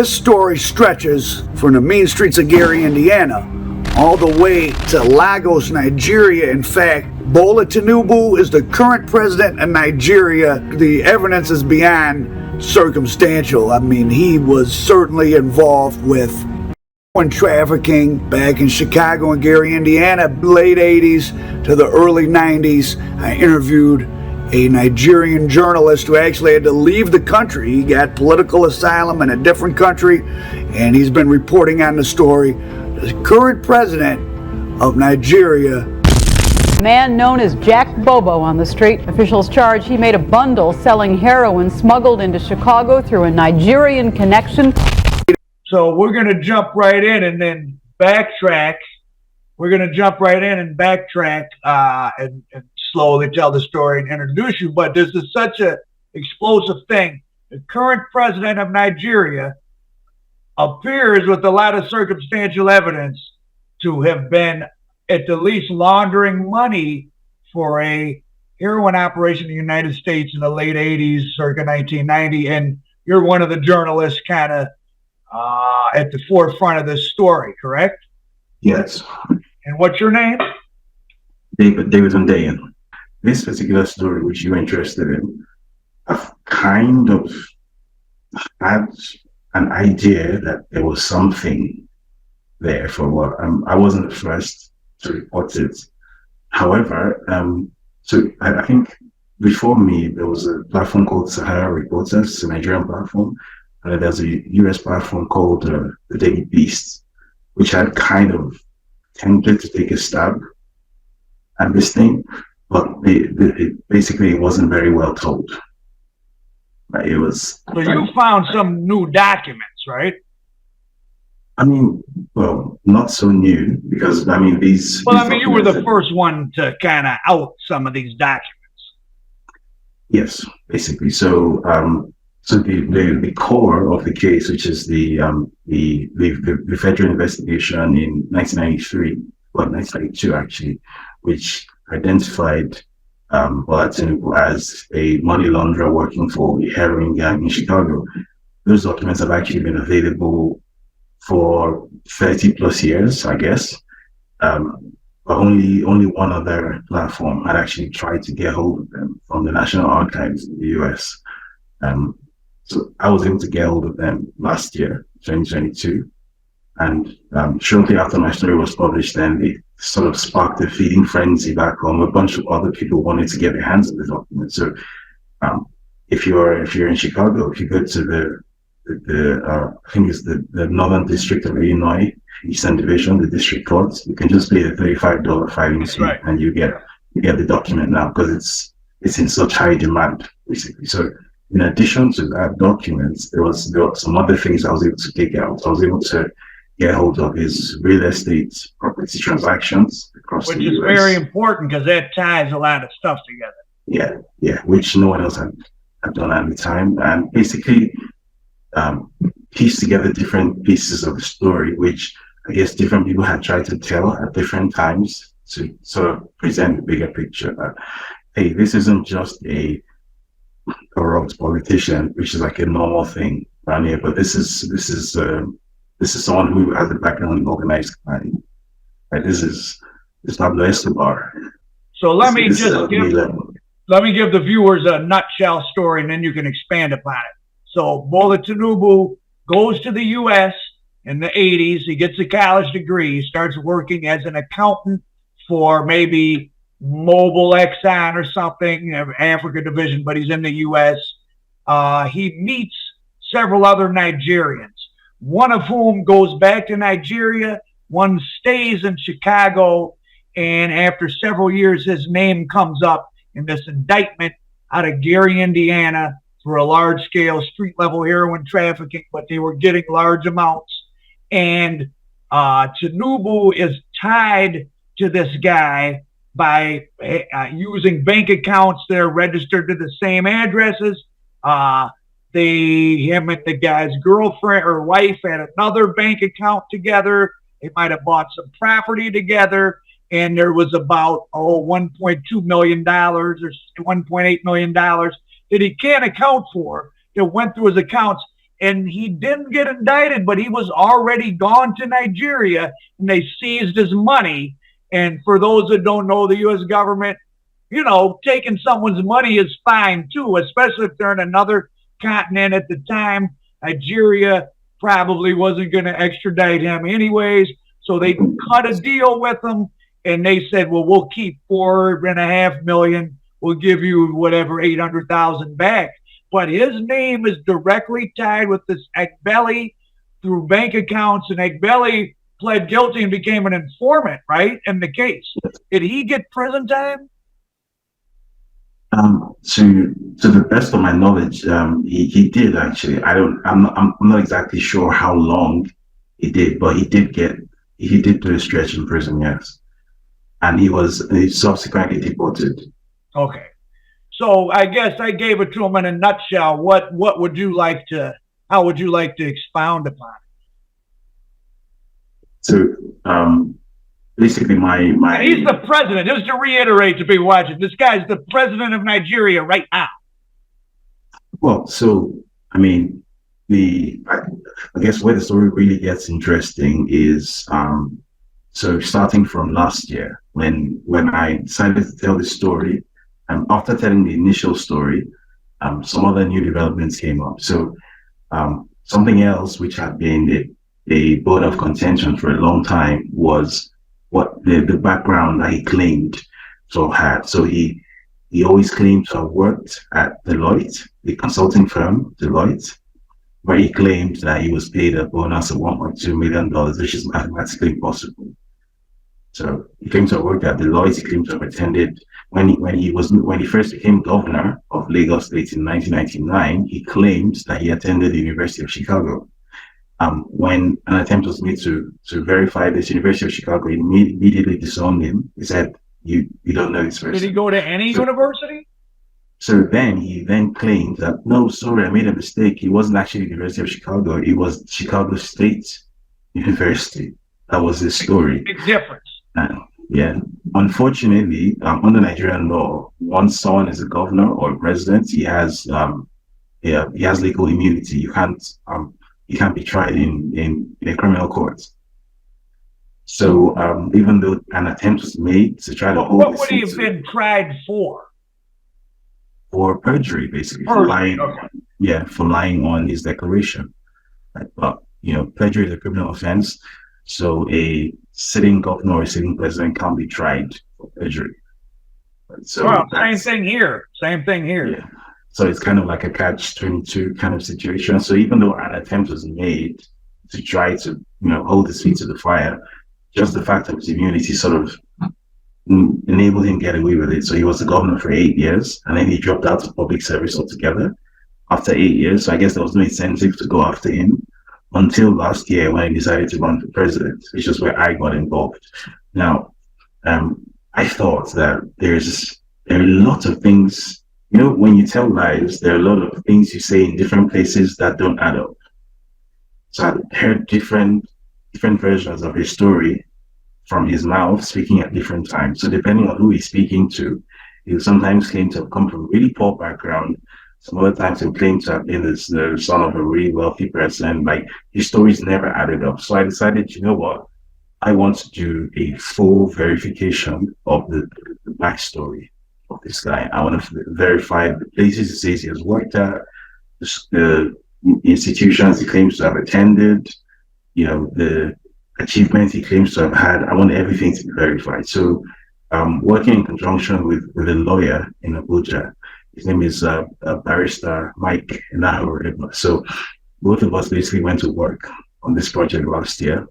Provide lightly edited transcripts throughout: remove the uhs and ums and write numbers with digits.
This story stretches from the mean streets of Gary, Indiana, all the way to Lagos, Nigeria. In fact, Bola Tinubu is the current president of Nigeria. The evidence is beyond circumstantial. I mean, he was certainly involved with trafficking back in Chicago and Gary, Indiana, late 80s to the early 90s. I interviewed a Nigerian journalist who actually had to leave the country. He got political asylum in a different country, and he's been reporting on the story. The current president of Nigeria. A man known as Jack Bobo on the street. Officials charge he made a bundle selling heroin smuggled into Chicago through a Nigerian connection. So we're going to jump right in and then backtrack. And slowly tell the story and introduce you. But this is such an explosive thing. The current president of Nigeria appears with a lot of circumstantial evidence to have been at the least laundering money for a heroin operation in the United States in the late 80s, circa 1990. And you're one of the journalists kind of at the forefront of this story, correct? Yes. And what's your name? David Undayan. This particular story, which you're interested in, I've kind of had an idea that there was something there for what I wasn't the first to report it. However, so I think before me, there was a platform called Sahara Reporters, a Nigerian platform. And there's a US platform called The Daily Beast, which had kind of tempted to take a stab at this thing, but it wasn't very well told. Right? It was. So you found some new documents, right? I mean, well, not so new because these. Well, you were the first one to kind of out some of these documents. Yes, basically. So, so the core of the case, which is the federal investigation in 1992 actually, which identified Bola Tinubu as a money launderer working for the heroin gang in Chicago. Those documents have actually been available for 30 plus years, I guess. But only one other platform had actually tried to get hold of them from the National Archives in the US. So I was able to get hold of them last year, 2022. And shortly after my story was published, then it sort of sparked a feeding frenzy back home. A bunch of other people wanted to get their hands on the document. So if you're in Chicago, if you go to I think it's the Northern District of Illinois, Eastern Division, the district courts, you can just pay the $35 filing fee, right, and you get the document now because it's in such high demand, basically. So in addition to that document, there were some other things I was able to take out. I was able to get hold of his real estate property transactions across the US. Which is very important because that ties a lot of stuff together. Yeah, which no one else had done at the time. And basically piece together different pieces of the story, which I guess different people had tried to tell at different times to sort of present the bigger picture that, hey, this isn't just a corrupt politician, which is like a normal thing around here, but this is someone who has a background in organized crime. Right? This is Pablo Escobar. So let me give the viewers a nutshell story, and then you can expand upon it. So Bola Tinubu goes to the U.S. in the 80s. He gets a college degree. He starts working as an accountant for maybe Mobile Exxon or something, Africa division, but he's in the U.S. He meets several other Nigerians, one of whom goes back to Nigeria, one stays in Chicago, and after several years, his name comes up in this indictment out of Gary, Indiana, for a large-scale street-level heroin trafficking, but they were getting large amounts. And Tinubu is tied to this guy by using bank accounts that are registered to the same addresses. Him and the guy's girlfriend or wife had another bank account together. They might have bought some property together. And there was about $1.2 million or $1.8 million that he can't account for that went through his accounts. and he didn't get indicted, but he was already gone to Nigeria, and they seized his money. And for those that don't know, the U.S. government, taking someone's money is fine too, especially if they're in another continent. At the time, Nigeria probably wasn't going to extradite him anyways. So they cut a deal with him, and they said, well, we'll keep $4.5 million. We'll give you whatever, 800,000 back. But his name is directly tied with this Ekbeli through bank accounts, and Ekbeli pled guilty and became an informant, right, in the case. Did he get prison time? To the best of my knowledge, he did actually. I'm not exactly sure how long he did, but he did do a stretch in prison, yes. And he subsequently deported. Okay. So I guess I gave it to him in a nutshell. What would you like to, how would you like to expound upon it? So, basically my he's the president. Just to reiterate to people watching, this guy's the president of Nigeria right now. Well, so I mean, I guess where the story really gets interesting is so starting from last year when I decided to tell this story, after telling the initial story, some other new developments came up. So something else which had been a bone of contention for a long time was what the background that he claimed to have had. So he always claimed to have worked at Deloitte, the consulting firm Deloitte, where he claimed that he was paid a bonus of $1.2 million, which is mathematically impossible. So he claimed to have worked at Deloitte. He claimed to have attended when he first became governor of Lagos State in 1999. He claimed that he attended the University of Chicago. When an attempt was made to verify this, University of Chicago immediately disowned him. He said, "You don't know this person." Did he go to any university? So then he claimed that, no, sorry, I made a mistake. He wasn't actually the University of Chicago. It was Chicago State University. That was his story. Big difference. Yeah. Unfortunately, under Nigerian law, once someone is a governor or a president, he has legal immunity. You can't be tried in a criminal court. So even though an attempt was made to try to hold, what would he have been tried for? For perjury, basically, perjury, for lying. Okay. Yeah, for lying on his declaration. Right? But perjury is a criminal offense, so a sitting governor or a sitting president can't be tried for perjury. Right? So same thing here. Yeah. So it's kind of like a catch-22 kind of situation. So even though an attempt was made to try to hold his feet to the fire, just the fact of his immunity sort of enabled him to get away with it. So he was the governor for 8 years, and then he dropped out of public service altogether after 8 years. So I guess there was no incentive to go after him until last year when he decided to run for president, which is where I got involved. Now, I thought that there are a lot of things, when you tell lies, there are a lot of things you say in different places that don't add up. So I heard different versions of his story from his mouth, speaking at different times. So depending on who he's speaking to, he'll sometimes claim to have come from a really poor background. Some other times he'll claim to have been the son of a really wealthy person. Like, his stories never added up. So I decided, you know what? I want to do a full verification of the backstory of this guy. I want to verify the places he says he has worked at, the institutions he claims to have attended, the achievements he claims to have had. I want everything to be verified. So working in conjunction with a lawyer in Abuja. His name is Barrister Mike Nahor. So both of us basically went to work on this project last year.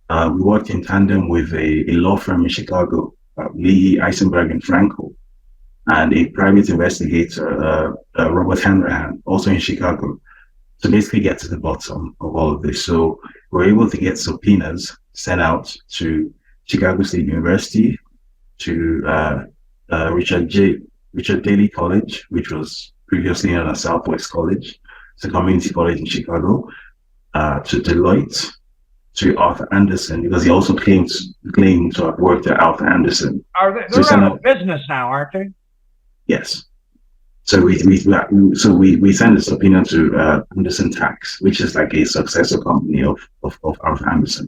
We worked in tandem with a law firm in Chicago, Lee, Eisenberg, and Frankel, and a private investigator, Robert Hanrahan, also in Chicago, to basically get to the bottom of all of this. So we're able to get subpoenas sent out to Chicago State University, to Richard Daley College, which was previously known as Southwest College, to Community College in Chicago, to Deloitte, to Arthur Anderson, because he also claimed to have worked at Arthur Anderson. They're out of business now, aren't they? Yes. we sent a subpoena to Anderson Tax, which is like a successor company of Anderson,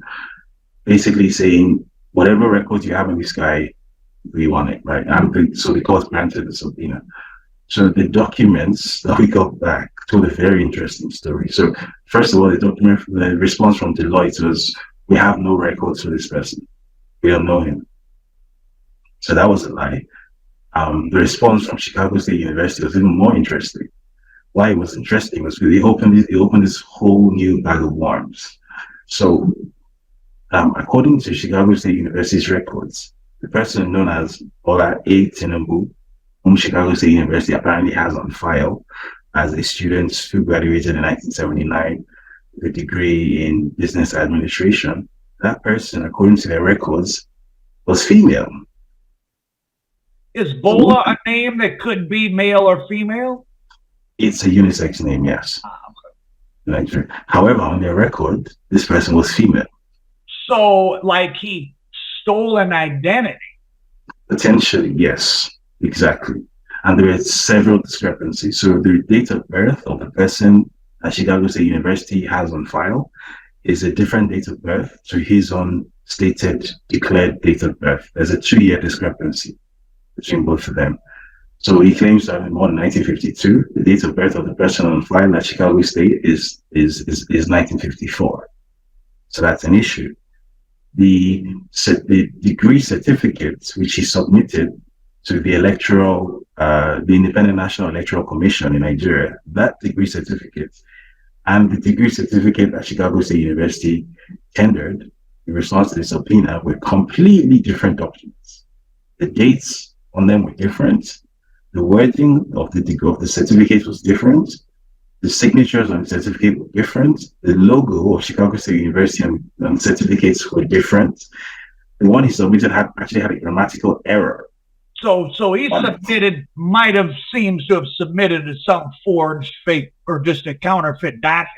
basically saying whatever records you have on this guy, we want it, right? So the court granted the subpoena. So the documents that we got back told a very interesting story. So first of all, the response from Deloitte was, we have no records for this person. We don't know him. So that was a lie. The response from Chicago State University was even more interesting. Why it was interesting was because they opened this whole new bag of worms. So according to Chicago State University's records, the person known as Ola A. Tinubu, whom Chicago State University apparently has on file as a student who graduated in 1979 with a degree in business administration, that person, according to their records, was female. Is Bola a name that could be male or female? It's a unisex name, yes. Okay. However, on their record, this person was female. So, like, he stole an identity? Potentially, yes, exactly. And there are several discrepancies. So the date of birth of the person that Chicago State University has on file is a different date of birth to his own stated, declared date of birth. There's a 2-year discrepancy between both of them. So he claims to have been born in 1952. The date of birth of the person on file at Chicago State is 1954. So that's an issue. The degree certificate which he submitted to the Electoral, the Independent National Electoral Commission in Nigeria, that degree certificate and the degree certificate that Chicago State University tendered in response to the subpoena were completely different documents. The dates on them were different. The wording of the certificate was different. The signatures on the certificate were different. The logo of Chicago State University and certificates were different. The one he submitted actually had a grammatical error. So he seems to have submitted some forged, fake, or just a counterfeit document.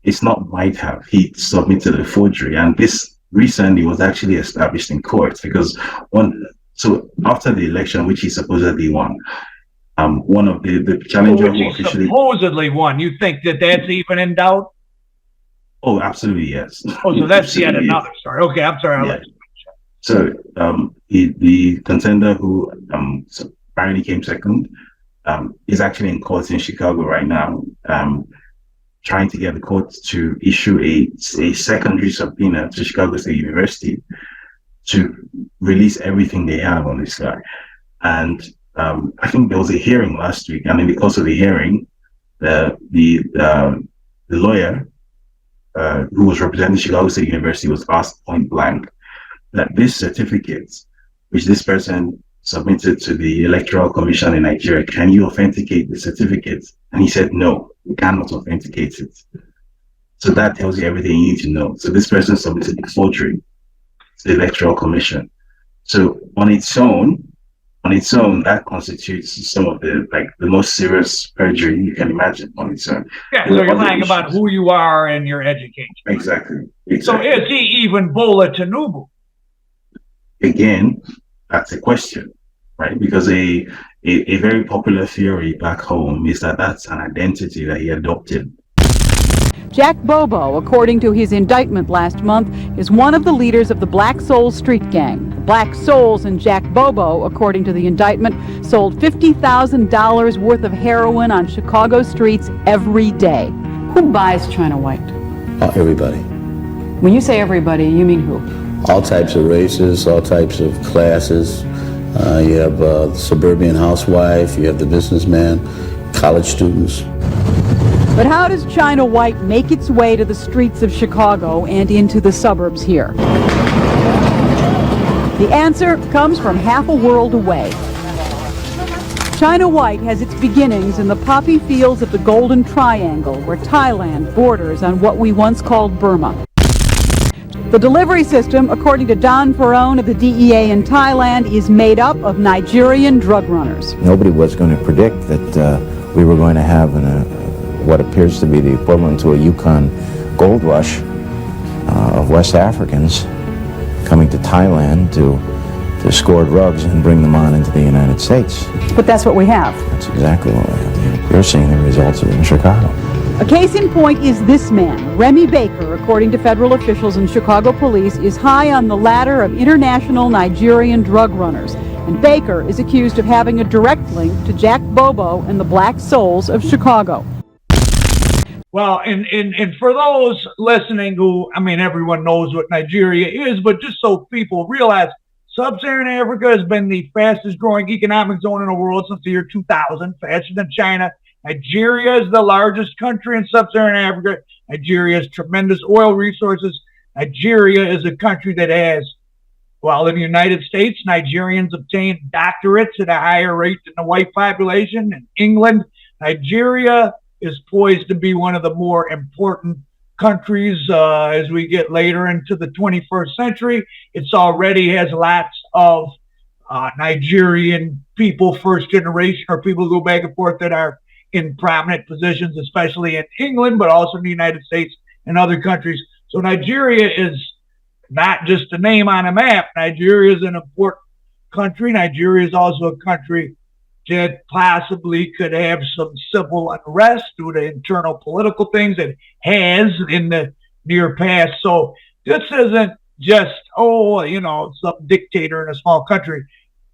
It's not might have. He submitted a forgery, and this recently was actually established in court because So after the election, which he supposedly won, one of the challenger who officially supposedly won. You think that's even in doubt? Oh, absolutely, yes. Oh, so that's yet another story. Okay, I'm sorry. Yeah. So the contender who apparently came second is actually in court in Chicago right now, trying to get the court to issue a secondary subpoena to Chicago State University to release everything they have on this guy. And I think there was a hearing last week, and in the course of the hearing, the lawyer who was representing Chicago State University was asked point blank that this certificate, which this person submitted to the Electoral Commission in Nigeria, can you authenticate the certificate? And he said, no, you cannot authenticate it. So that tells you everything you need to know. So this person submitted a forgery to the Electoral Commission. So on its own, that constitutes some of the most serious perjury you can imagine on its own. Yeah, so you're lying about who you are and your education. Exactly. So is he even Bola Tinubu? Again, that's a question, right? Because a very popular theory back home is that that's an identity that he adopted. Jack Bobo, according to his indictment last month, is one of the leaders of the Black Soul Street Gang. The Black Souls and Jack Bobo, according to the indictment, sold $50,000 worth of heroin on Chicago streets every day. Who buys China White? Everybody. When you say everybody, you mean who? All types of races, all types of classes. You have the suburban housewife, you have the businessman, college students. But how does China White make its way to the streets of Chicago and into the suburbs here? The answer comes from half a world away. China White has its beginnings in the poppy fields of the Golden Triangle, where Thailand borders on what we once called Burma. The delivery system, according to Don Perone of the DEA in Thailand, is made up of Nigerian drug runners. Nobody was going to predict that we were going to have what appears to be the equivalent to a Yukon gold rush of West Africans coming to Thailand to to score drugs and bring them on into the United States. But that's what we have. That's exactly what we have. You're seeing the results of it in Chicago. A case in point is this man. Remy Baker, according to federal officials and Chicago police, is high on the ladder of international Nigerian drug runners. And Baker is accused of having a direct link to Jack Bobo and the Black Souls of Chicago. Well, and for those listening who, I mean, everyone knows what Nigeria is, but just so people realize, Sub-Saharan Africa has been the fastest growing economic zone in the world since the year 2000, faster than China. Nigeria is the largest country in Sub-Saharan Africa. Nigeria has tremendous oil resources. Nigeria is a country that has, well, in the United States, Nigerians obtain doctorates at a higher rate than the white population. In England, Nigeria is poised to be one of the more important countries as we get later into the 21st century. It's already has lots of Nigerian people, first generation, or people who go back and forth that are in prominent positions, especially in England, but also in the United States and other countries. So Nigeria is not just a name on a map. Nigeria is an important country. Nigeria is also a country that possibly could have some civil unrest due to internal political things it has in the near past. So this isn't just, some dictator in a small country.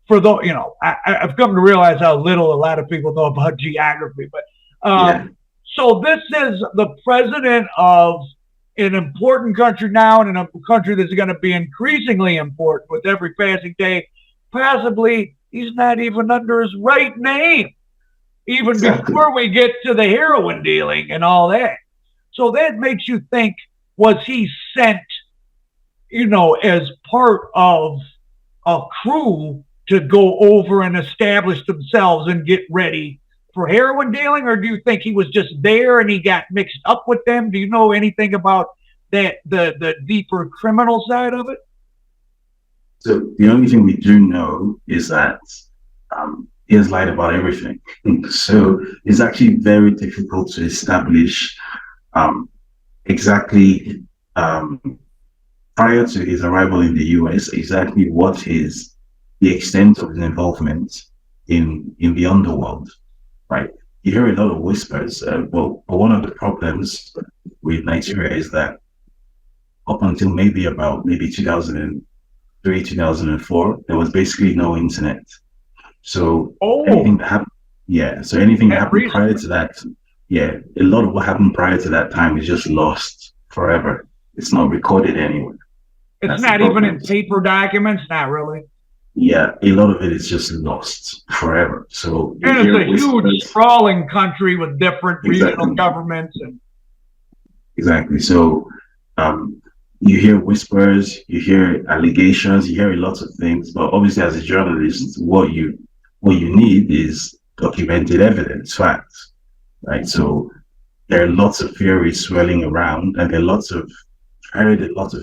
For the, I've come to realize how little a lot of people know about geography. But so this is the president of an important country now, and a country that's going to be increasingly important with every passing day. Possibly he's not even under his right name, even before we get to the heroin dealing and all that. So that makes you think, was he sent, as part of a crew to go over and establish themselves and get ready for heroin dealing? Or do you think he was just there and he got mixed up with them? Do you know anything about that, the deeper criminal side of it? So the only thing we do know is that he has lied about everything. So it's actually very difficult to establish exactly prior to his arrival in the US, exactly what the extent of his involvement in the underworld, right? You hear a lot of whispers. But one of the problems with Nigeria is that up until maybe 2003, 2004, there was basically no internet. So anything that happened, so anything that happened prior to that, a lot of what happened prior to that time is just lost forever. It's not recorded anywhere. It's not even in paper documents, not really. Yeah, a lot of it is just lost forever. So and it's a huge, sprawling country with different regional governments. Exactly. So you hear whispers, you hear allegations, you hear lots of things. But obviously, as a journalist, what you need is documented evidence, facts, right? So there are lots of theories swirling around, and there are lots of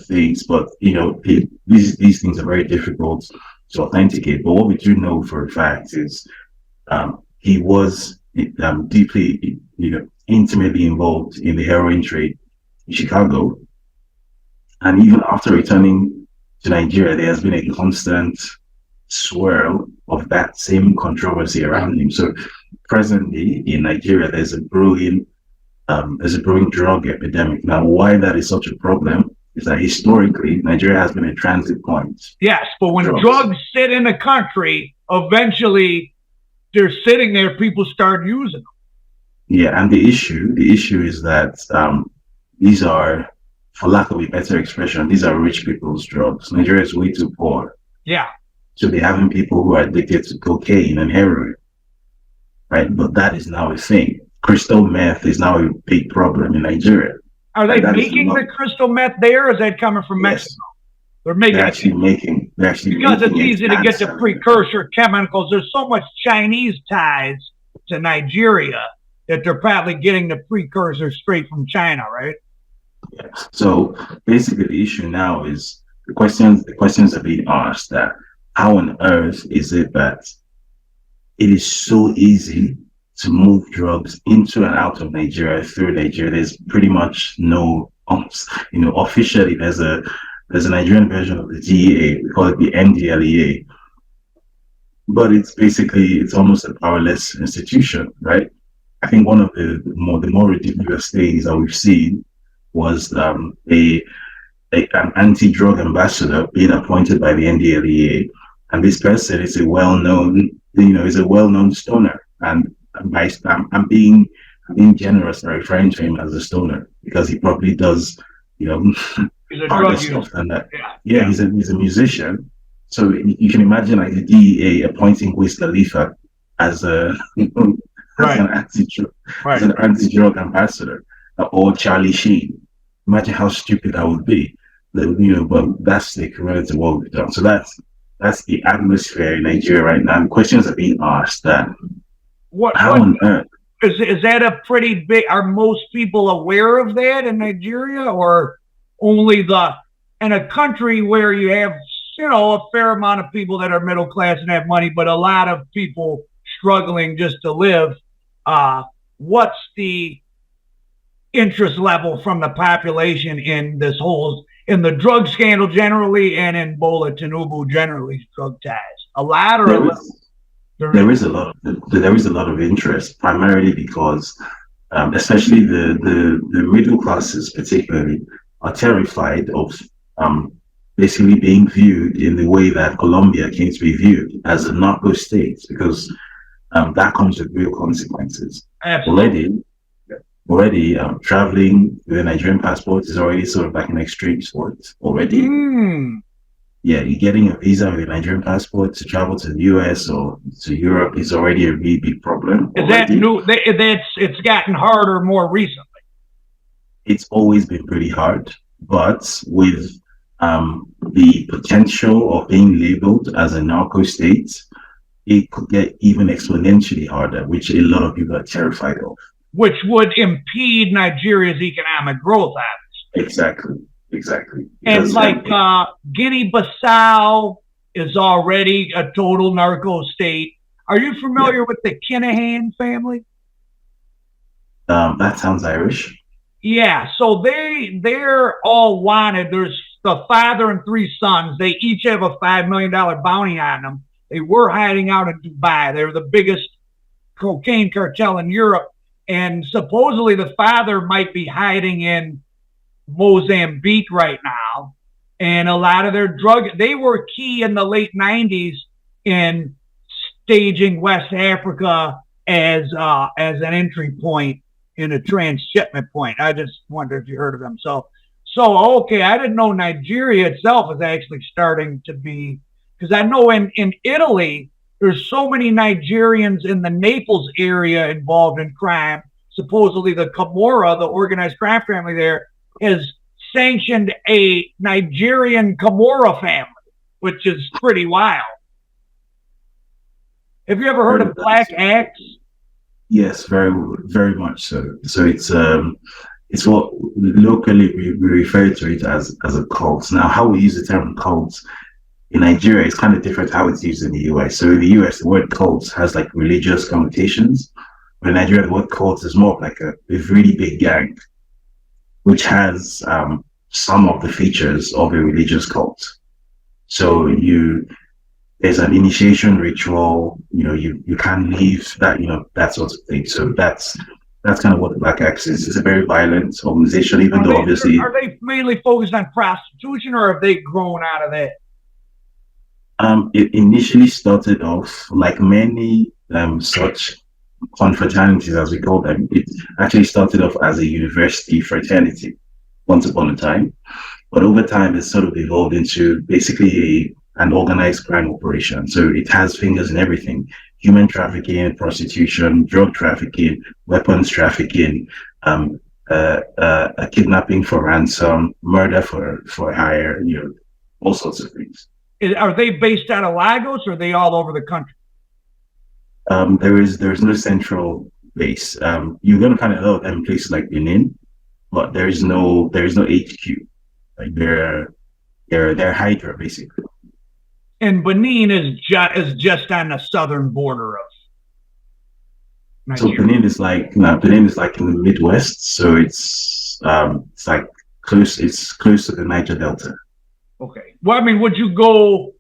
things, but these things are very difficult to authenticate. But what we do know for a fact is he was deeply, intimately involved in the heroin trade in Chicago. And even after returning to Nigeria, there has been a constant swirl of that same controversy around him. So presently in Nigeria, there's a brewing drug epidemic. Now, why that is such a problem is that historically, Nigeria has been a transit point. Yes, but when drugs sit in a country, eventually they're sitting there, people start using them. Yeah, and the issue is that these are, for lack of a better expression, these are rich people's drugs. Nigeria is way too poor. Yeah. So they're having people who are addicted to cocaine and heroin, right? But that is now a thing. Crystal meth is now a big problem in Nigeria. Are they making the crystal meth there, or is that coming from Mexico? They're actually making because it's easy to get the precursor chemicals. There's so much Chinese ties to Nigeria that they're probably getting the precursor straight from China, right? Yeah. So basically, the issue now is the questions are being asked that how on earth is it that it is so easy to move drugs into and out of Nigeria through Nigeria? There's pretty much no, officially there's a Nigerian version of the DEA. We call it the NDLEA, but it's almost a powerless institution, right? I think one of the more ridiculous things that we've seen was an anti-drug ambassador being appointed by the NDLEA, and this person is a well-known stoner, and I'm being generous by referring to him as a stoner because he probably does, you know, He's a harder drug stuff user. than that. Yeah. Yeah, he's a musician, so you can imagine like the DEA appointing Wiz Khalifa as a as Right. an anti-drug Right. ambassador, or Charlie Sheen. Imagine how stupid that would be. But that's the community what we've done. So that's the atmosphere in Nigeria right now. And questions are being asked that What how on earth is that a pretty big? Are most people aware of that in Nigeria, or only in a country where you have a fair amount of people that are middle class and have money, but a lot of people struggling just to live? What's the interest level from the population in in the drug scandal generally, and in Bola Tinubu generally, drug ties? A lot or a little? there is a lot of interest, primarily because especially the middle classes particularly are terrified of basically being viewed in the way that Colombia came to be viewed, as a narco state, because that comes with real consequences. Absolutely. Already traveling with a Nigerian passport is already sort of like an extreme sport already. Yeah, you're getting a visa with a Nigerian passport to travel to the US or to Europe is already a really big problem. Is that new? It's gotten harder more recently. It's always been pretty hard, but with the potential of being labeled as a narco state, it could get even exponentially harder, which a lot of people are terrified of. Which would impede Nigeria's economic growth, obviously. Exactly. And like Guinea-Bissau is already a total narco state. Are you familiar with the Kinahan family? That sounds Irish. Yeah, so they're all wanted. There's the father and three sons. They each have a $5 million bounty on them. They were hiding out in Dubai. They're the biggest cocaine cartel in Europe. And supposedly the father might be hiding in Mozambique right now. And a lot of they were key in the late 90s in staging West Africa as an entry point in a transshipment point. I just wonder if you heard of them. So okay, I didn't know Nigeria itself is actually starting to be, because I know in Italy, there's so many Nigerians in the Naples area involved in crime. Supposedly the Camorra, the organized crime family there, has sanctioned a Nigerian Camorra family, which is pretty wild. Have you ever heard of Black Axe? Yes, very, very much so. So it's what locally we refer to it as a cult. Now, how we use the term cult in Nigeria is kind of different how it's used in the US. So in the US, the word cult has like religious connotations. But in Nigeria, the word cult is more like a really big gang, which has some of the features of a religious cult. So there's an initiation ritual, you can't leave that, that sort of thing. So that's kind of what the Black Axe is. It's a very violent organization, even though obviously... Are they mainly focused on prostitution, or have they grown out of that? It initially started off like many such confraternities, as we call them. It actually started off as a university fraternity once upon a time, but over time it's sort of evolved into basically an organized crime operation. So it has fingers in everything: human trafficking, prostitution, drug trafficking, weapons trafficking, kidnapping for ransom, murder for hire, all sorts of things. Are they based out of Lagos, or are they all over the country? There's no central base. You're gonna find a lot of them in places like Benin, but there's no HQ. Like they're Hydra basically. And Benin is just on the southern border of Nigeria. So Benin is like in the Midwest, so it's like close to the Niger Delta. Okay. Well, I mean, would you go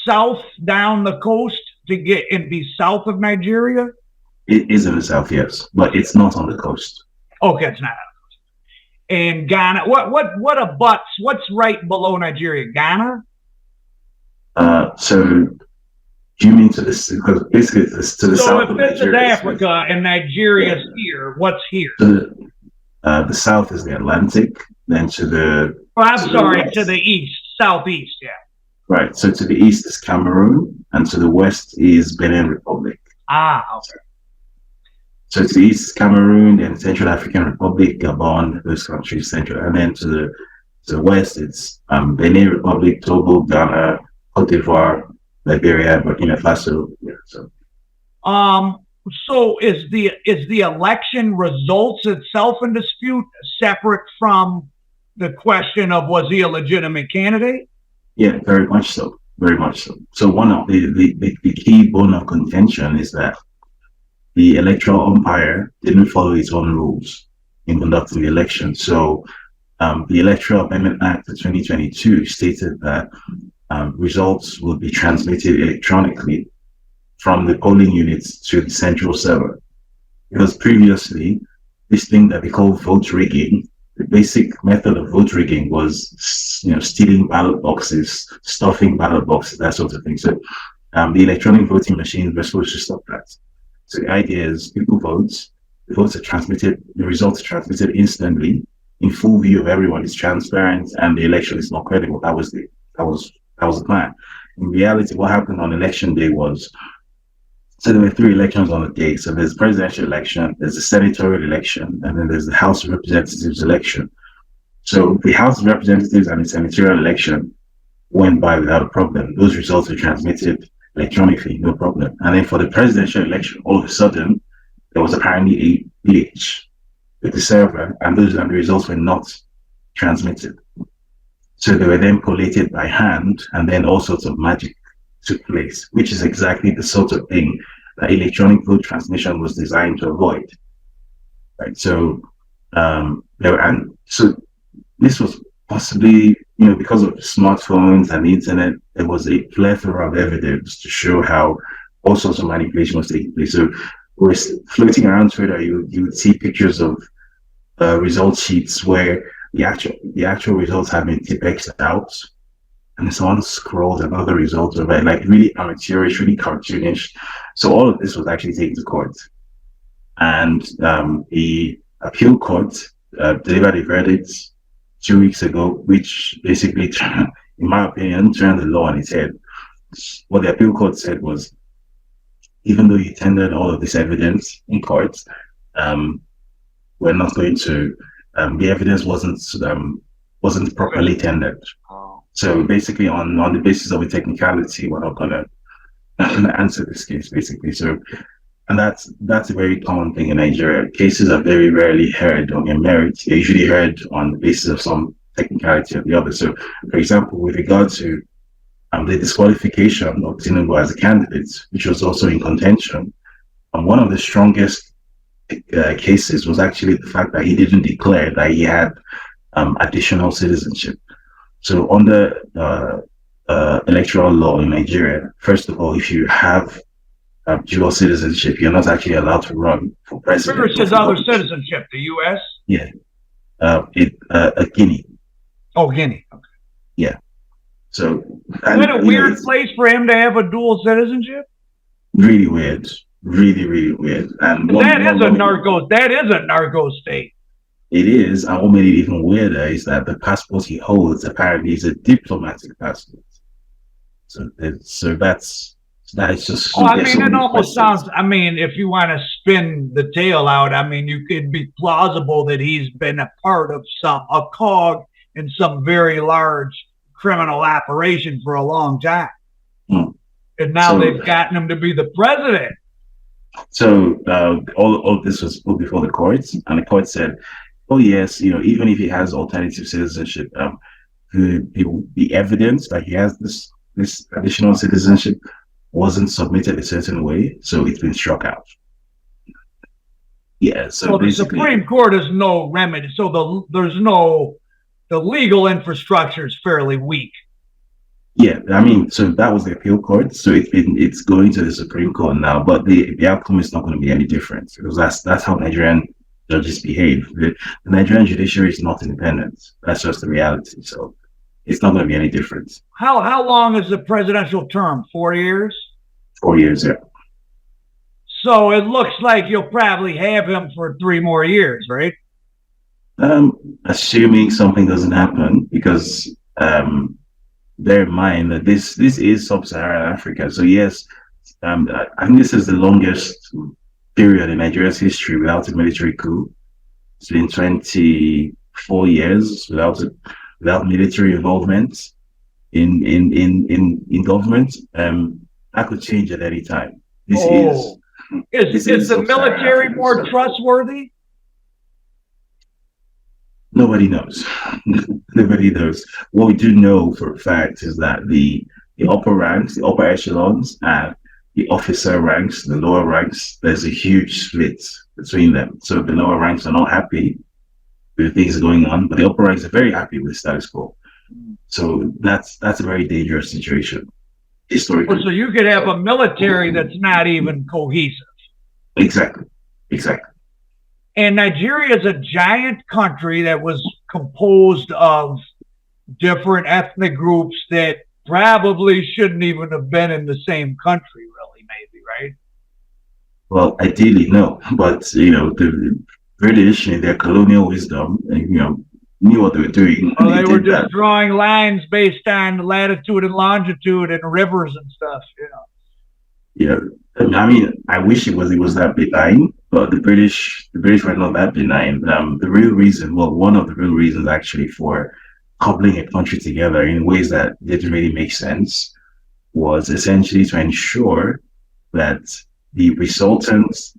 south down the coast to get and be south of Nigeria? It is in the south, yes, but it's not on the coast. Okay, it's not. And Ghana, what abuts? What's right below Nigeria? Ghana? So do you mean to this? Because basically, it's to the So south if this is Africa and Nigeria's here, what's here? The south is the Atlantic. Then to the to the east, southeast, yeah. Right. So to the east is Cameroon, and to the west is Benin Republic. Okay. So to the east is Cameroon, then Central African Republic, Gabon, those countries, Central, and then to the west it's Benin Republic, Togo, Ghana, Cote d'Ivoire, Liberia, Burkina Faso. Yeah. So is the election results itself in dispute separate from the question of was he a legitimate candidate? Yeah, very much so. Very much so. So one of the key bone of contention is that the electoral umpire didn't follow its own rules in conducting the election. So the Electoral Amendment Act of 2022 stated that results will be transmitted electronically from the polling units to the central server. Because previously, this thing that we call vote rigging, the basic method of vote rigging was, stealing ballot boxes, stuffing ballot boxes, that sort of thing. So the electronic voting machines were supposed to stop that. So the idea is people vote, the results are transmitted instantly in full view of everyone. It's transparent and the election is not credible. That was the plan. In reality, what happened on election day was, so there were 3 elections on the day. So there's the presidential election, there's the senatorial election, and then there's the House of Representatives election. So the House of Representatives and the senatorial election went by without a problem. Those results were transmitted electronically, no problem. And then for the presidential election, all of a sudden, there was apparently a glitch with the server, and the results were not transmitted. So they were then collated by hand, and then all sorts of magic took place, which is exactly the sort of thing that electronic vote transmission was designed to avoid. Right. So so this was possibly, because of smartphones and the internet, there was a plethora of evidence to show how all sorts of manipulation was taking place. So we're floating around Twitter, you would see pictures of result sheets where the actual results have been tipexed out, and someone scrolled another result of it, like really amateurish, really cartoonish. So all of this was actually taken to court, and the appeal court delivered a verdict 2 weeks ago, which basically, in my opinion, turned the law on its head. What the appeal court said was, even though you tendered all of this evidence in court, we're not going to. The evidence wasn't properly tendered. So basically, on the basis of a technicality, we're not gonna answer this case, basically. So, and that's a very common thing in Nigeria. Cases are very rarely heard on their merit. They're usually heard on the basis of some technicality or the other. So, for example, with regard to the disqualification of Tinubu as a candidate, which was also in contention, one of the strongest cases was actually the fact that he didn't declare that he had additional citizenship. So under electoral law in Nigeria, first of all, if you have dual citizenship, you're not actually allowed to run for president. Where is his other citizenship? The U.S.? Yeah, Guinea. Oh, Guinea. Okay. Yeah. So is that a weird place for him to have a dual citizenship? Really weird. Really weird. And that is a narco state. It is, and what made it even weirder is that the passport he holds apparently is a diplomatic passport. So that's just. Oh, I mean, it almost sounds. I mean, if you want to spin the tale out, I mean, you could be plausible that he's been a part of a cog in some very large criminal operation for a long time, and now they've gotten him to be the president. So all of this was put before the courts, and the court said, "Oh yes, even if he has alternative citizenship, the evidence that he has this additional citizenship wasn't submitted a certain way, so it's been struck out." Yeah. So the Supreme Court has no remedy. So the legal infrastructure is fairly weak. Yeah, I mean, so that was the appeal court. So it's going to the Supreme Court now, but the outcome is not going to be any different because that's how Nigerian judges behave. The Nigerian judiciary is not independent. That's just the reality. So it's not going to be any different. How long is the presidential term? 4 years? 4 years, yeah. So it looks like you'll probably have him for 3 more years, right? Assuming something doesn't happen, because bear in mind that this is sub-Saharan Africa. So yes, I think this is the longest period in Nigeria's history without a military coup. It's been 24 years without military involvement in government. That could change at any time. Is the military more trustworthy? Nobody knows. Nobody knows. What we do know for a fact is that the upper ranks, the upper echelons, and the officer ranks, the lower ranks, there's a huge split between them. So the lower ranks are not happy with things going on, but the upper ranks are very happy with the status quo. So that's a very dangerous situation historically. So you could have a military that's not even cohesive. Exactly. And Nigeria is a giant country that was composed of different ethnic groups that probably shouldn't even have been in the same country, really, maybe, right? Well, ideally, no. But, the British, in their colonial wisdom, knew what they were doing. Well, they were just drawing lines based on latitude and longitude and rivers and stuff, Yeah. I mean, I wish it was that benign, but the British were not that benign. The real reason, one of the real reasons actually for coupling a country together in ways that didn't really make sense was essentially to ensure that the resultant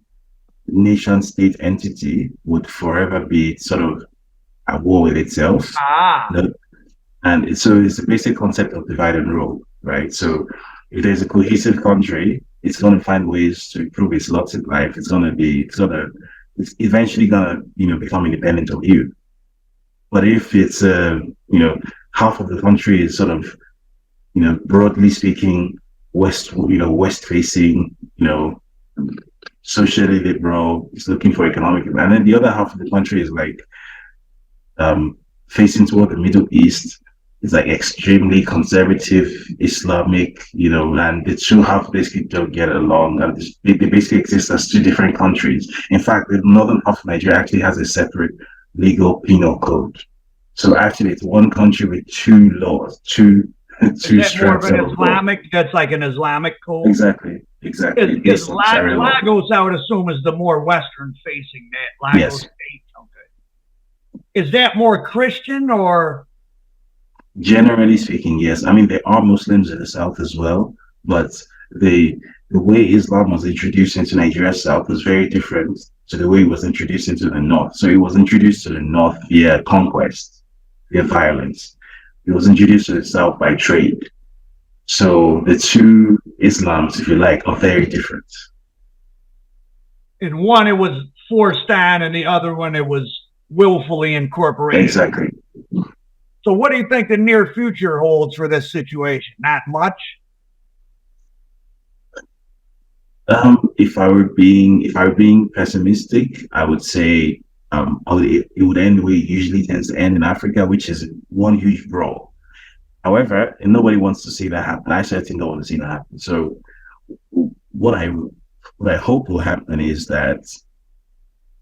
nation state entity would forever be sort of at war with itself. And so it's the basic concept of divide and rule, right? So if there's a cohesive country, it's going to find ways to improve its lot in life. It's eventually going to, become independent of you. But if it's, half of the country is sort of, broadly speaking, west facing, socially liberal, it's looking for economic, and then the other half of the country is like, facing toward the Middle East. It's like extremely conservative Islamic, and the two half basically don't get along. And they basically exist as two different countries. In fact, the northern half of Nigeria actually has a separate legal penal code. So actually, it's one country with two laws, two strands. More of an Islamic? That's like an Islamic code. Exactly. Because Lagos, I would assume, is the more western facing that Lagos state. Okay. Is that more Christian or? Generally speaking, yes. I mean, there are Muslims in the south as well, but the way Islam was introduced into Nigeria's south was very different to the way it was introduced into the north. So it was introduced to the north via conquest, via violence. It was introduced to the south by trade. So the two Islams, if you like, are very different. In one, it was forced on, and the other one, it was willfully incorporated. Exactly. So what do you think the near future holds for this situation? Not much? If I were being pessimistic, I would say it would end the way it usually tends to end in Africa, which is one huge brawl. However, and nobody wants to see that happen. I certainly don't want to see that happen. So what I hope will happen is that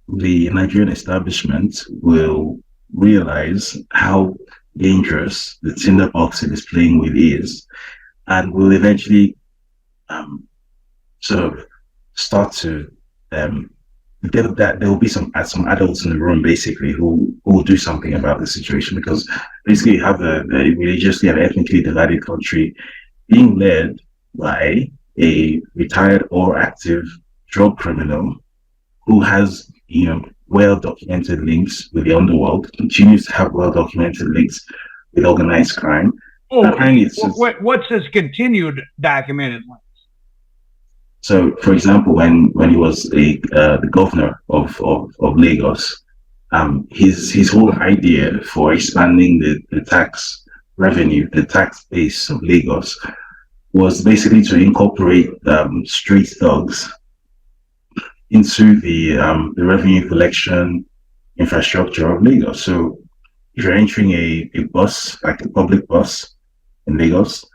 the Nigerian establishment will realize how dangerous the tinderbox it is playing with is, and will eventually sort of start to there will be some adults in the room basically who will do something about the situation, because basically you have a religiously and ethnically divided country being led by a retired or active drug criminal who has well-documented links with the underworld, continues to have well-documented links with organized crime. What's his continued documented links? So, for example, when he was the governor of Lagos, his whole idea for expanding the tax revenue, the tax base of Lagos, was basically to incorporate street thugs into the revenue collection infrastructure of Lagos. So if you're entering a bus, like a public bus in Lagos,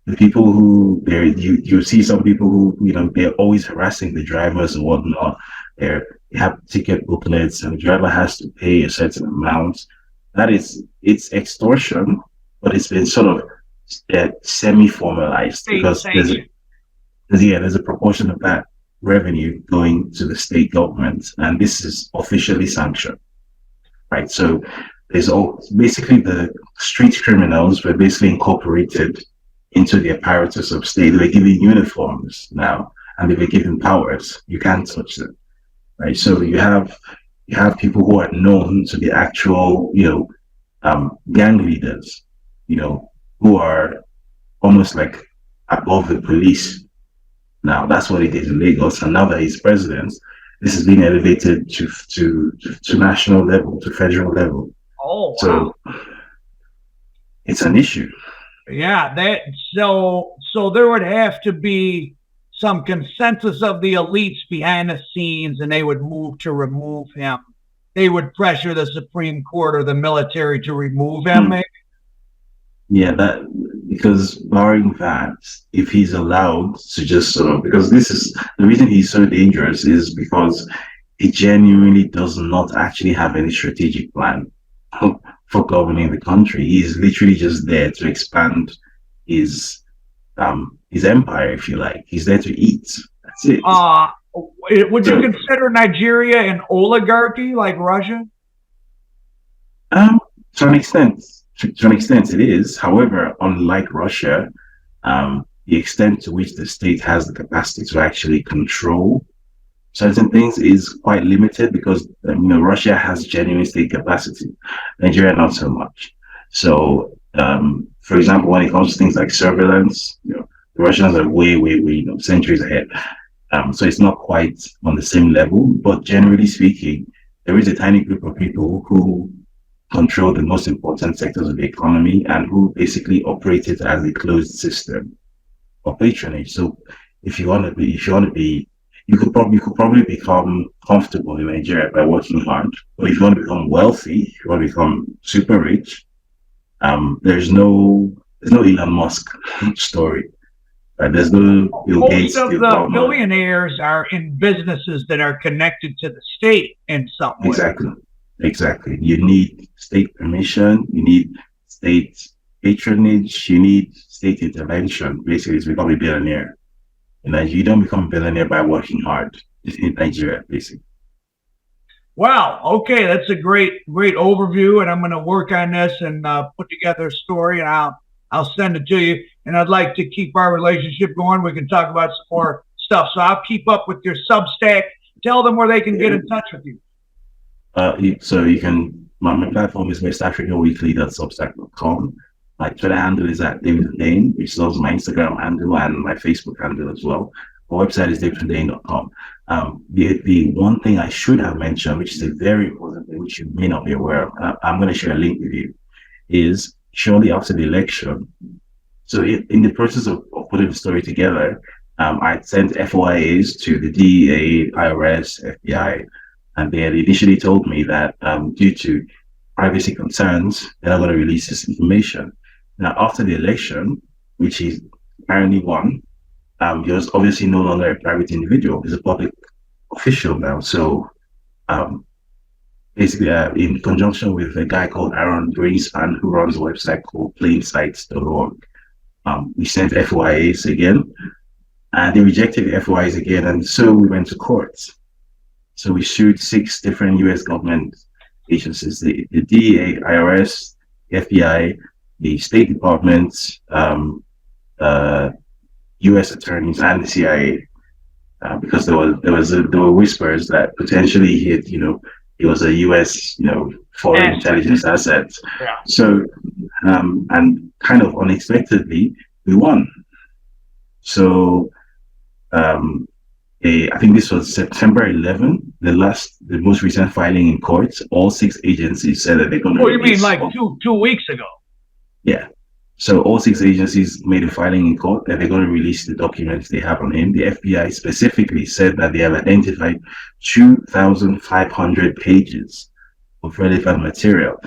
the people who there you see some people who, they're always harassing the drivers and whatnot. They have ticket booklets and the driver has to pay a certain amount. It's extortion, but it's been sort of semi-formalized because there's a proportion of that revenue going to the state government, and this is officially sanctioned, right? So basically the street criminals were basically incorporated into the apparatus of state. They were given uniforms now, and they were given powers. You can't touch them, right? So you have people who are known to be actual, gang leaders, who are almost like above the police. Now that's what he did in Lagos, and now that he's president, this has been elevated to national level, to federal level. Oh, wow. So it's an issue. Yeah, so there would have to be some consensus of the elites behind the scenes, and they would move to remove him. They would pressure the Supreme Court or the military to remove him. Maybe? Yeah, because barring that, if he's allowed to just because this is the reason he's so dangerous is because he genuinely does not actually have any strategic plan for governing the country. He's literally just there to expand his empire, if you like. He's there to eat. That's it. Would you consider Nigeria an oligarchy like Russia? To an extent. To an extent, it is. However, unlike Russia, the extent to which the state has the capacity to actually control certain things is quite limited because Russia has genuine state capacity. Nigeria not so much. So, for example, when it comes to things like surveillance, the Russians are way centuries ahead. So it's not quite on the same level. But generally speaking, there is a tiny group of people who control the most important sectors of the economy and who basically operate it as a closed system of patronage. So if you want to be, you could probably become comfortable in Nigeria by working hard. But if you want to become wealthy, if you want to become super rich, there's no Elon Musk story. There's no Bill Gates. Most of the billionaires are in businesses that are connected to the state in some way. Exactly. You need state permission, you need state patronage, you need state intervention, basically, to become a billionaire. You don't become a billionaire by working hard in Nigeria, basically. Wow. Okay. That's a great overview. And I'm going to work on this and put together a story, and I'll send it to you. And I'd like to keep our relationship going. We can talk about some more stuff. So I'll keep up with your Substack. Tell them where they can get in touch with you. So you can, my platform is westafricaweekly.substack.com. My Twitter handle is at David Dane, which is also my Instagram handle and my Facebook handle as well. My website is daviddane.com. The one thing I should have mentioned, which is a very important thing, which you may not be aware of, I'm going to share a link with you, is shortly after the election. So in the process of putting the story together, I sent FOIAs to the DEA, IRS, FBI, and they had initially told me that due to privacy concerns, they're not going to release this information. Now, after the election, which he apparently won, he was obviously no longer a private individual. He's a public official now. So basically, in conjunction with a guy called HairRon who runs a website called plainsights.org, we sent FOIAs again, and they rejected the FOIAs again, and so we went to court. So we sued 6 different U.S. government agencies, the DEA, IRS, the FBI, the State Department, U.S. attorneys, and the CIA, because there were whispers that potentially he was a U.S. foreign intelligence asset. Yeah. So and kind of unexpectedly we won. So I think this was September 11, the most recent filing in court. All 6 agencies said that they're going to. Oh, you mean like two weeks ago? Yeah. So all six agencies made a filing in court that they're going to release the documents they have on him. The FBI specifically said that they have identified 2,500 pages of relevant material.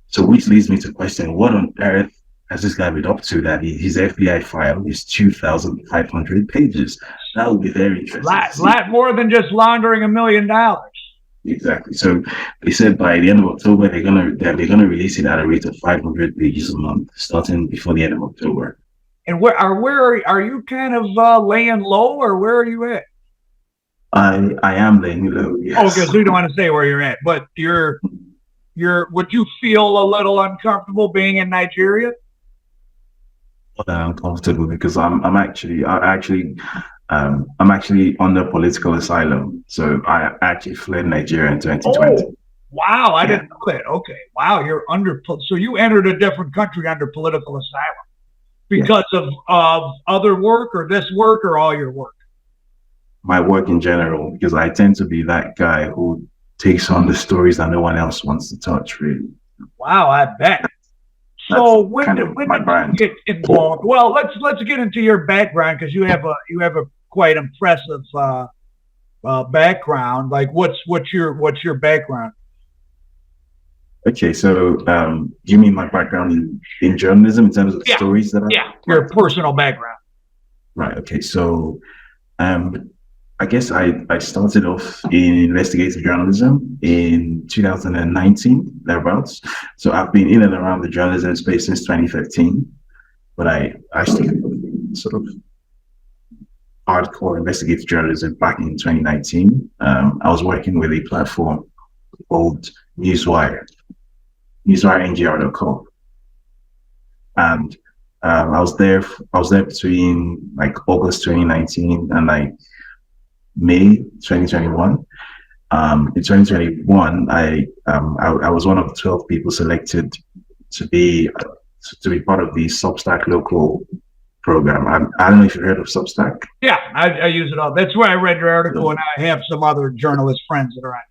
So which leads me to question, what on earth has this guy been up to that his FBI file is 2,500 pages? That would be very interesting. Lot more than just laundering $1 million. Exactly. So they said by the end of October they're gonna release it at a rate of 500 pages a month, starting before the end of October. And where are you kind of laying low, or where are you at? I am laying low. Yes. Okay, so you don't want to say where you're at, but would you feel a little uncomfortable being in Nigeria? Uncomfortable because I'm actually under political asylum. So I actually fled Nigeria in 2020. Oh, wow, I didn't know that. Okay, wow, so you entered a different country under political asylum because of other work, or this work, or all your work? My work in general, because I tend to be that guy who takes on the stories that no one else wants to touch, really. Wow, I bet. So when did you get involved? Well, let's get into your background, because you have a quite impressive background. Like what's your background? Okay, so do you mean my background in journalism in terms of the stories that your personal background? Right. Okay. So I guess I started off in investigative journalism in 2019, thereabouts. So I've been in and around the journalism space since 2015, but I started sort of hardcore investigative journalism back in 2019. I was working with a platform called NewswireNGR.com, and I was there between like August 2019 and like May 2021. In 2021, I was one of the 12 people selected to be part of the Substack local program. I don't know if you've heard of Substack. Yeah, I use it all. That's where I read your article, and I have some other journalist friends that are on it.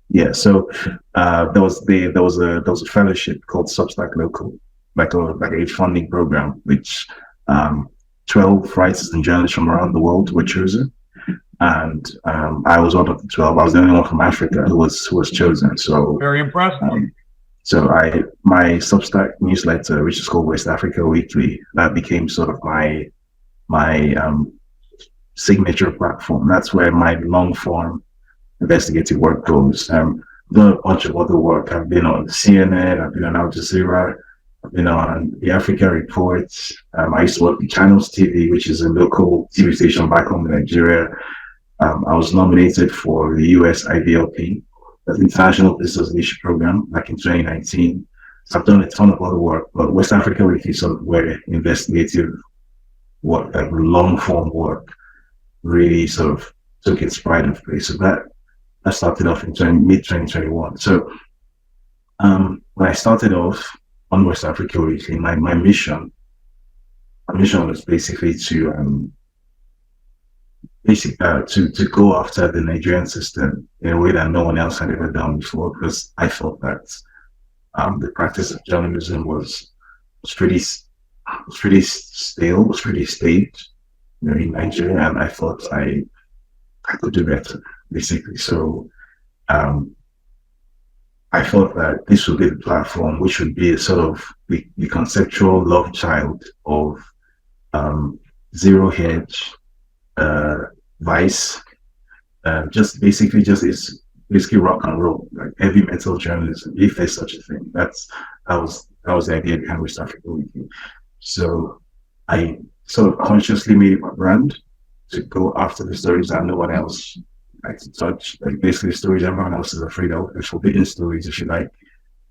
Yeah, so there was a fellowship called Substack Local, like a funding program, which 12 writers and journalists from around the world were chosen. And I was one of the 12. I was the only one from Africa who was chosen. So very impressive. So my Substack newsletter, which is called West Africa Weekly, that became sort of my signature platform. That's where my long form investigative work goes. I've done a bunch of other work. I've been on CNN. I've been on Al Jazeera. I've been on the Africa Report. I used to work with Channels TV, which is a local TV station back home in Nigeria. I was nominated for the US IVLP, the International Business Leadership Program, back in 2019. So I've done a ton of other work, but West Africa Weekly sort of where investigative work, long form work, really sort of took its pride in place. So that started off in mid 2021. So when I started off on West Africa Weekly, my mission was basically to go after the Nigerian system in a way that no one else had ever done before, because I felt that the practice of journalism was pretty stale, was pretty staged, in Nigeria, and I thought I could do better, basically. So I thought that this would be the platform which would be a sort of the conceptual love child of Zero Hedge, Vice, just basically rock and roll, like heavy metal journalism, if there's such a thing. That was the idea behind West Africa Weekly. So I sort of consciously made it my brand to go after the stories that no one else likes to touch, like basically stories everyone else is afraid of, the forbidden stories, if you like.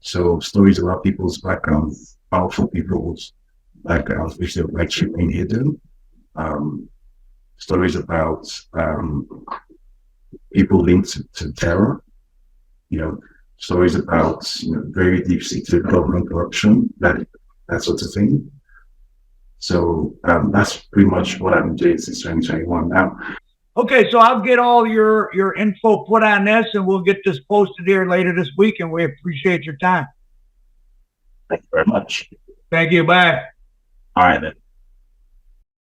So stories about people's backgrounds, powerful people's backgrounds, which they would like to remain hidden. Stories about people linked to terror, stories about very deep-seated government corruption, that sort of thing. So that's pretty much what I've been doing since 2021 now. Okay, so I'll get all your info put on this, and we'll get this posted here later this week, and we appreciate your time. Thank you very much. Thank you. Bye. All right then.